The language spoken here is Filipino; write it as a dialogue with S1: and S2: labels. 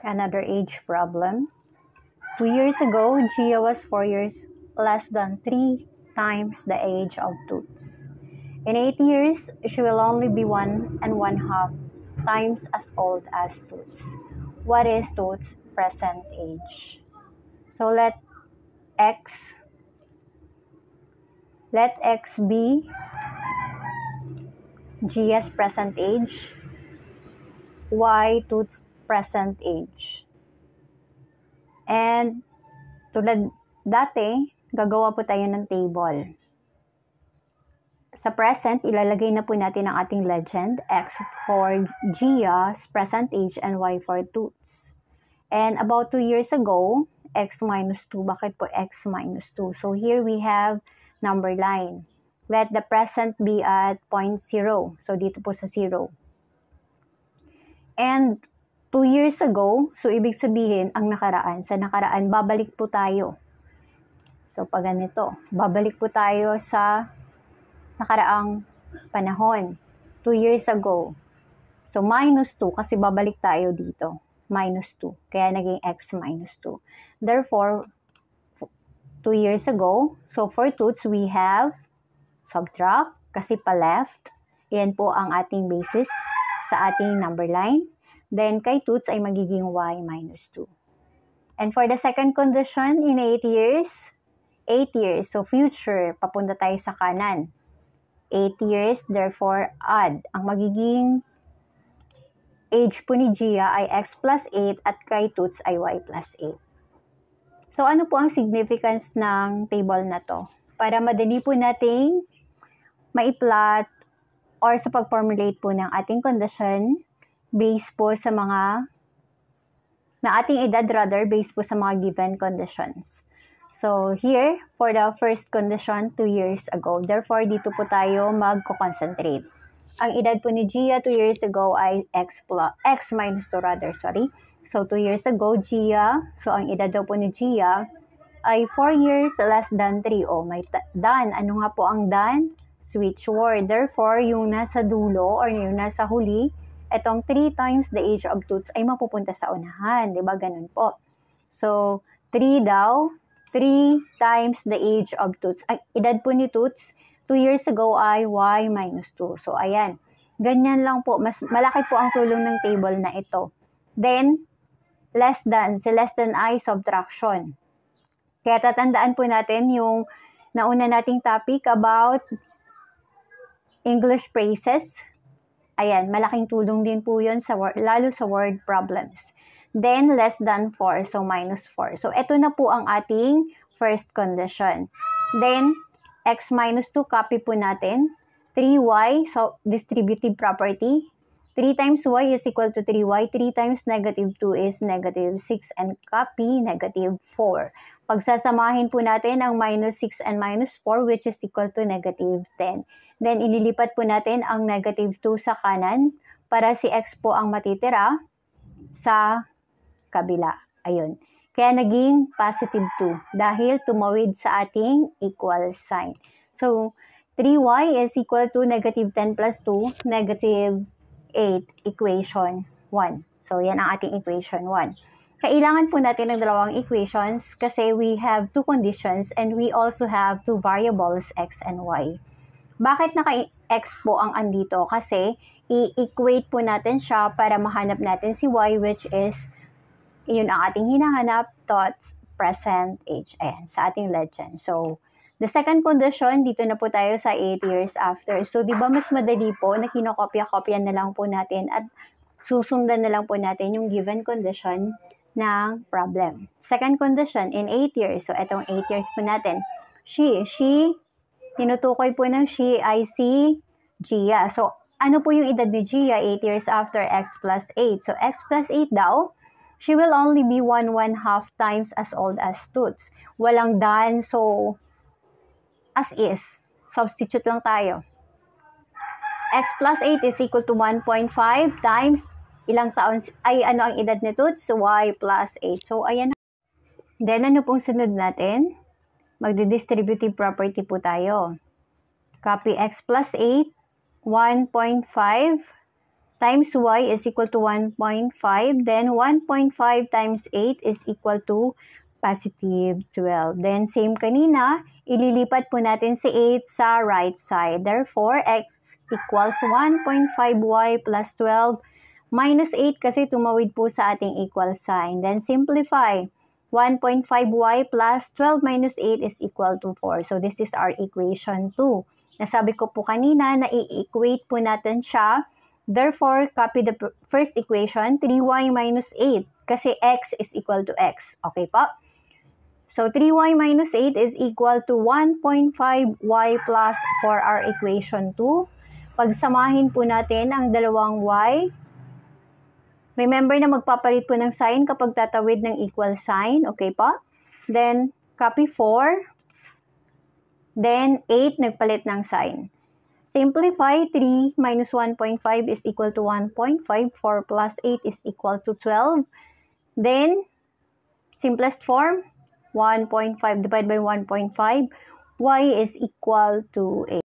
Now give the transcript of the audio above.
S1: Another age problem. 2 years ago, Gia was 4 years less than 3 times the age of Toots. In 8 years, she will only be 1.5 times as old as Toots. What is Toots' present age? So let x be Gia's present age, y Toots' present age. And tulad dati, gagawa po tayo ng table. Sa present, ilalagay na po natin ang ating legend, x for Gia's present age and y for Toots. And about 2 years ago, x minus 2. Bakit po x minus 2? So here we have number line. Let the present be at 0.0. So dito po sa 0. And 2 years ago, so ibig sabihin, ang nakaraan. Sa nakaraan, babalik po tayo. So pag ganito, babalik po tayo sa nakaraang panahon. 2 years ago. So minus 2 kasi babalik tayo dito. Minus 2. Kaya naging x minus 2. Therefore, 2 years ago, so for Toots, we have subtract kasi pa left. Yan po ang ating basis sa ating number line. Then kay Toots ay magiging y minus 2. And for the second condition, in 8 years, so future, papunta tayo sa kanan. 8 years, therefore add. Ang magiging age po ni Gia ay x plus 8 at kay Toots ay y plus 8. So ano po ang significance ng table na to? Para madali po nating maiplot or sa pag-formulate po ng ating condition based po sa mga na ating edad based po sa mga given conditions. So here, for the first condition, 2 years ago. Therefore, dito po tayo magko-concentrate. Ang edad po ni Gia 2 years ago ay x minus 2 So 2 years ago, Gia, so ang edad daw po ni Gia ay 4 years less than 3. Oh, may done. Ano nga po ang done? Switch word. Therefore, yung nasa dulo or yung nasa huli, itong 3 times the age of Toots ay mapupunta sa unahan. Diba? Ganun po. So, 3 daw, 3 times the age of Toots. Ang edad po ni Toots, 2 years ago ay y minus 2. So, ayan. Ganyan lang po. Mas malaki po ang tulong ng table na ito. Then, less than. Si less than ay subtraction. Kaya tatandaan po natin yung nauna nating topic about English phrases. Ayan, malaking tulong din po yun sa lalo sa word problems. Then, less than 4, so minus 4. So, ito na po ang ating first condition. Then, x minus 2, copy po natin. 3y, so distributive property. 3 times y is equal to 3y. 3 times negative 2 is negative 6. And copy, negative 4. Pagsasamahin po natin ang minus 6 and minus 4, which is equal to negative 10. Then, ililipat po natin ang negative 2 sa kanan para si x po ang matitira sa kabila. Ayun. Kaya naging positive 2 dahil tumawid sa ating equal sign. So, 3y is equal to negative 10 plus 2, negative 8, equation 1. So, yan ang ating equation 1. Kailangan po natin ng dalawang equations kasi we have 2 conditions and we also have 2 variables, x and y. Bakit naka-x po ang andito? Kasi i-equate po natin siya para mahanap natin si y, which is yun ang ating hinahanap, Toots' present age. Ayan, sa ating legend. So, the second condition, dito na po tayo sa 8 years after. So, di ba mas madali po na kinokopya-kopya na lang po natin at susundan na lang po natin yung given condition ng problem. Second condition, in 8 years. So, etong 8 years po natin. She, tinutukoy po ng she ay si Gia. So, ano po yung edad ni Gia 8 years after x plus 8? So, x plus 8 daw, she will only be 1.5 times as old as Toots. Walang done, so as is. Substitute lang tayo. X plus 8 is equal to 1.5 times ilang taon, ay ano ang edad ni Toots? Y plus 8. So, ayan. Then, ano pong sunod natin? Magdi-distributive property po tayo. Copy x plus 8, 1.5 times y is equal to 1.5. Then 1.5 times 8 is equal to positive 12. Then same kanina, ililipat po natin si 8 sa right side. Therefore, x equals 1.5y plus 12 minus 8 kasi tumawid po sa ating equal sign. Then simplify. 1.5y plus 12 minus 8 is equal to 4. So this is our equation 2. Nasabi ko po kanina na i-equate po natin siya. Therefore, copy the first equation, 3y minus 8, kasi x is equal to x. Okay po? So, 3y minus 8 is equal to 1.5y plus for our equation 2. Pagsamahin po natin ang dalawang y. Remember na magpapalit po ng sign kapag tatawid ng equal sign. Okay po? Then, copy 4. Then, 8, nagpalit ng sign. Simplify, 3 minus 1.5 is equal to 1.5. 4 plus 8 is equal to 12. Then, simplest form, 1.5 divided by 1.5. Y is equal to 8.